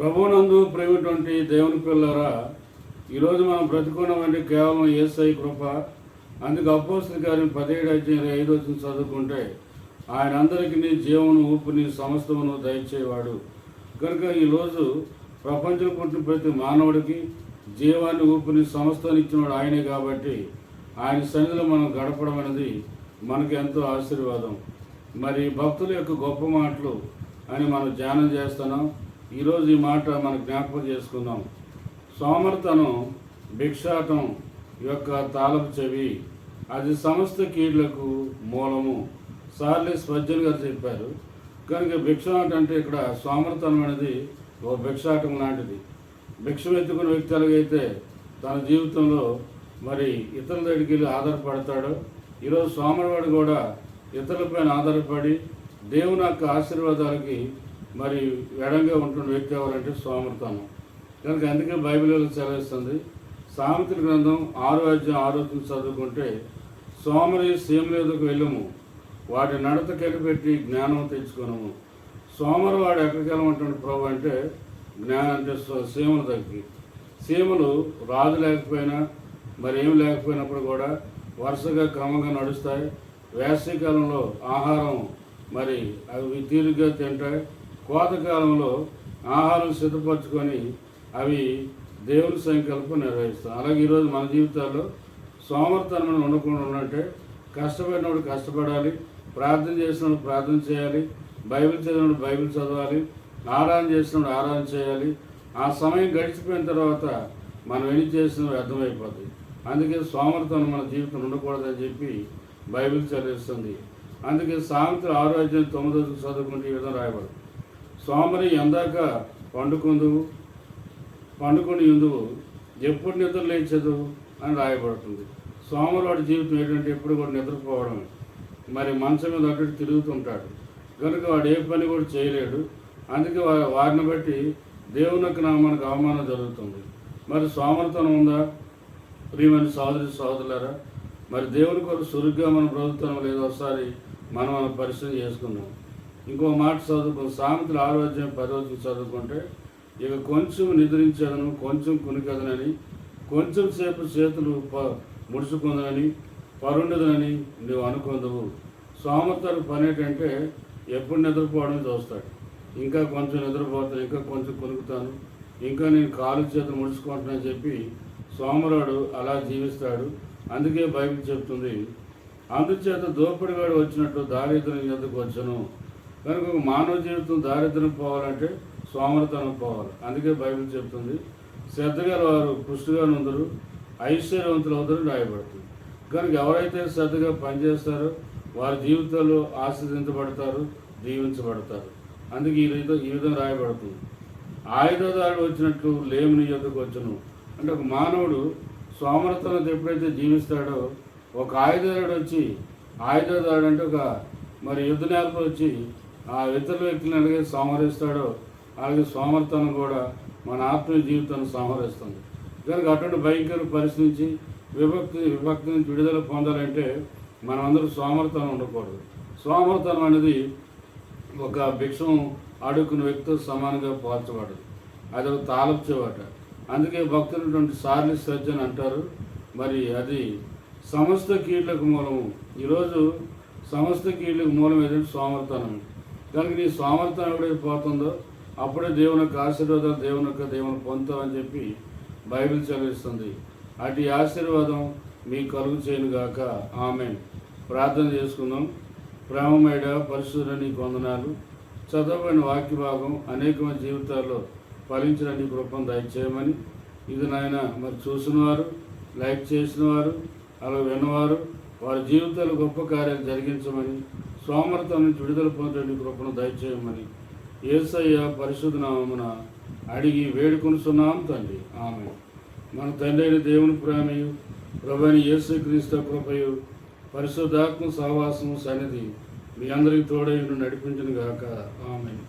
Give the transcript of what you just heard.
ప్రభువునందు ప్రేమటువంటి దేవుని పిల్లరా, ఈరోజు మనం బ్రతుకున్నామంటే కేవలం యేసయ్య కృప. అందుకు అపోస్తలుల కార్యం 17:5 చదువుకుంటే, ఆయన అందరికీ జీవమును ఊపిని సమస్తమును దయచేవాడు. కనుక ఈరోజు ప్రపంచంలో పుట్టిన ప్రతి మానవుడికి జీవాన్ని ఊపిని సమస్తాన్ని ఇచ్చినవాడు ఆయనే. కాబట్టి ఆయన సన్నిధిలో మనం గడపడం అనేది మనకి ఎంతో ఆశీర్వాదం. మరి భక్తుల యొక్క గొప్ప మాటలు అని మనం ధ్యానం చేస్తున్నాం. ఈరోజు ఈ మాట మనం జ్ఞాపకం చేసుకుందాం. సోమర్తనం భిక్షాటం యొక్క తాళపు చెవి, అది సమస్త కీళ్లకు మూలము. చార్లెస్ స్పర్జన్ గారు చెప్పారు. కనుక భిక్షాటం అంటే ఇక్కడ సోమర్తనం అనేది ఓ భిక్షాటం లాంటిది. భిక్షం ఎత్తుకున్న వ్యక్తి ఎలాగైతే తన జీవితంలో మరి ఇతరుల దగ్గరికి వెళ్ళి ఆధారపడతాడో, ఈరోజు సోమరవాడు కూడా ఇతరులపైన ఆధారపడి దేవుని యొక్క ఆశీర్వాదాలకి మరి ఎడంగా ఉంటున్న వ్యక్తి ఎవరంటే సోమర్తనం. కనుక అందుకే బైబిల్లో సెలవిస్తుంది. సామెతల గ్రంథం 6:6 చదువుకుంటే, సోమరి సీమలేదుకు వెళ్ళము, వాటి నడత కలిపెట్టి జ్ఞానం తెచ్చుకున్నాము. సోమరు వాడు ఎక్కడికి వెళ్ళమంటాడు ప్రభు అంటే, జ్ఞానం అంటే సీమల దగ్గరికి. సీమలు రాజు లేకపోయినా మరి ఏం లేకపోయినప్పుడు కూడా వరుసగా క్రమంగా నడుస్తాయి. వేసవికాలంలో ఆహారం మరి అవి తీరుగా తింటాయి. కోతకాలంలో ఆహారం సిద్ధపరచుకొని అవి దేవుని సంకల్పం నిర్వహిస్తాం. అలాగే ఈరోజు మన జీవితాల్లో సోమర్తనం ఉండకుండా ఉన్నట్టే, కష్టపడినప్పుడు కష్టపడాలి, ప్రార్థన చేసినప్పుడు ప్రార్థన చేయాలి, బైబిల్ చదివినప్పుడు బైబిల్ చదవాలి, ఆరాధన చేసినప్పుడు ఆరాధన చేయాలి. ఆ సమయం గడిచిపోయిన తర్వాత మనం ఎన్ని చేసినా వ్యర్థమైపోతుంది. అందుకే సోమర్తనం మన జీవితం ఉండకూడదని చెప్పి బైబిల్ చదివిస్తుంది. అందుకే సామెతలు 6:9 చదువుకుంటే ఈ విధంగా రాయబడు, సోమరి ఎందాక పండుకొని ఎందువు, ఎప్పుడు నిద్ర లేచదు అని రాయబడుతుంది. సోమవాడి జీవితం ఏంటంటే ఎప్పుడు కూడా నిద్రపోవడమే. మరి మంచం మీద అటు తిరుగుతుంటాడు కనుక వాడు ఏ పని కూడా చేయలేడు. అందుకే వారిని బట్టి దేవునికి మనకు అవమానం జరుగుతుంది. మరి సోమర్తనం ఉందా ప్రియమైన సోదరులారా? మరి దేవుని కొరకు సురుగ్గా మనం బ్రతుకుతాం లేదో ఒకసారి మనం పరిశీలన చేసుకుందాం. ఇంకో మాట చదువుకుని సామెతలు 6:10 చదువుకుంటే, ఇక కొంచెం నిద్రించదను, కొంచెం కునికదనని, కొంచెం సేపు చేతులు ముడుచుకుందనని, పరుండదనని నువ్వు అనుకుందువు. సోమర్తన పని ఏంటంటే ఎప్పుడు నిద్రపోవడం చూస్తాడు. ఇంకా కొంచెం నిద్రపోతాను, ఇంకా కొంచెం కొనుక్కుతాను, ఇంకా నేను కాలు చేతులు ముడుచుకుంటానని చెప్పి సోమరాడు అలా జీవిస్తాడు. అందుకే బైబిల్ చెప్తుంది, అందుచేత దోపిడిగాడు వచ్చినట్టు దారిద్ర్యం ఎందుకు వచ్చను. కనుక ఒక మానవ జీవితం దారిద్ర్యం పోవాలంటే సోమరతనం పోవాలి. అందుకే బైబిల్ చెప్తుంది, శ్రద్ధగల వారు పుష్టిగా నుందరు, ఐశ్వర్యవంతులు అవుతారు రాయబడుతుంది. కనుక ఎవరైతే శ్రద్ధగా పనిచేస్తారో వారి జీవితాల్లో ఆశీర్వదించబడతారు, దీవించబడతారు. అందుకే ఈ విధంగా రాయబడుతుంది, ఆయుధదారుడు వచ్చినట్లు లేముని యొద్దకు వచ్చును. అంటే ఒక మానవుడు సోమరతనంతో ఎప్పుడైతే జీవిస్తాడో, ఒక ఆయుధదారుడు వచ్చి, ఆయుధదారుడు అంటే ఒక మరి యుద్ధ నేర్పలు వచ్చి ఆ ఇతర వ్యక్తులను అలాగే సంహరిస్తాడో, అలాగే సోమర్తనం కూడా మన ఆత్మీయ జీవితాన్ని సంహరిస్తుంది. కనుక అటువంటి భయంకర పరిస్థితి నుంచి విభక్తి నుంచి విడుదల పొందాలంటే మనం అందరూ సోమర్తనం ఉండకూడదు. సోమర్తనం అనేది ఒక భిక్షం అడుక్కున్న వ్యక్తితో సమానంగా పోల్చబడదు. అది ఒక తాళపు చెవట. అందుకే భక్తులటువంటి చార్లెస్ స్పర్జన్ అంటారు, మరి అది సమస్త కీళ్లకు మూలము. ఈరోజు సమస్త కీళ్లకు మూలం ఏదంటే సోమర్తనం. కనుక నీ సోమర్తనం ఎప్పుడైతే పోతుందో అప్పుడే దేవుని యొక్క ఆశీర్వాదాలు దేవుని పొందుతామని చెప్పి బైబిల్ చదివిస్తుంది. అటు ఆశీర్వాదం మీకు కలుగు చేయను గాక. ఆమేన్. ప్రార్థన చేసుకుందాం. ప్రేమమేడ పరిశుద్ధుని నీకు వందనాలు. చదవబడిన వాక్య భాగం అనేకమైన జీవితాల్లో ఫలించిన నీ కృపను దయచేయమని, ఇది నాయన మరి చూసినవారు, లైక్ చేసినవారు, అలా విన్నవారు వారి జీవితాలు గొప్ప కార్యాలు జరిగించమని, సోమర్తనం నుంచి విడుదల పొందే నీ కృపను దయచేయమని యేసయ్య పరిశుద్ధ నామమున అడిగి వేడుకొనుచున్నాం తండ్రి. ఆమేన్. మన తండ్రి అయిన దేవుని ప్రేమయు ప్రభువైన యేసుక్రీస్తు కృపయు పరిశుద్ధాత్మ సహవాసము సన్నిధి మీ అందరికీ తోడై నడిపించును గాక. ఆమేన్.